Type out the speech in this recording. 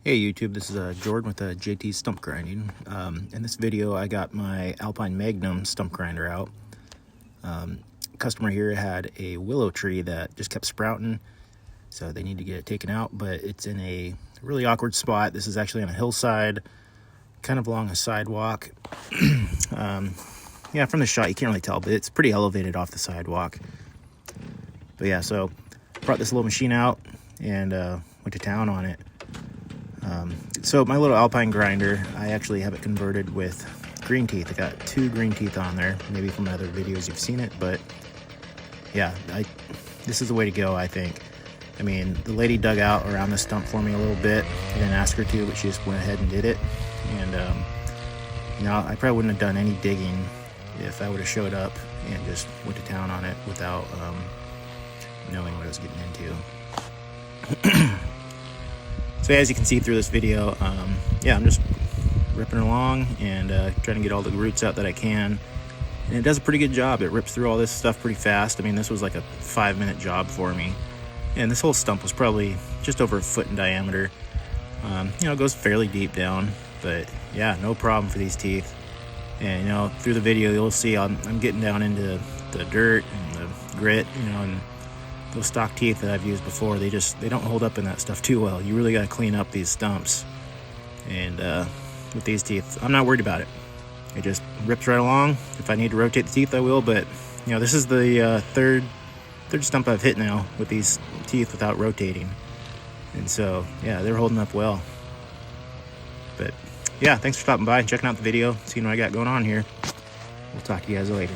Hey YouTube, this is Jordan with JT Stump Grinding. In this video I got my Alpine Magnum stump grinder out. Customer here had a willow tree that just kept sprouting, so they need to get it taken out, but it's in a really awkward spot. This is actually on a hillside, kind of along a sidewalk. Yeah, from the shot you can't really tell, but it's pretty elevated off the sidewalk. But yeah, so brought this little machine out and went to town on it. So my little Alpine grinder, I actually have it converted with Greenteeth. I got 2 Greenteeth on there. Maybe from other videos you've seen it, but yeah, this is the way to go, I think. I mean, the lady dug out around the stump for me a little bit. I didn't ask her to, but she just went ahead and did it. And you know, I probably wouldn't have done any digging if I would have showed up and just went to town on it without knowing what I was getting into. So as you can see through this video, yeah, I'm just ripping along and trying to get all the roots out that I can. And it does a pretty good job. It rips through all this stuff pretty fast. I mean, this was like a 5-minute job for me. And this whole stump was probably just over 1 foot in diameter. You know, it goes fairly deep down, but yeah, no problem for these teeth. And you know, through the video you'll see I'm getting down into the dirt and the grit, you know, and those stock teeth that I've used before, they don't hold up in that stuff too well. You really got to clean up these stumps. And with these teeth, I'm not worried about it. It just rips right along. If I need to rotate the teeth, I will. But you know, this is the third stump I've hit now with these teeth without rotating. And so yeah, they're holding up well. But yeah, thanks for stopping by and checking out the video, seeing what I got going on here. We'll talk to you guys later.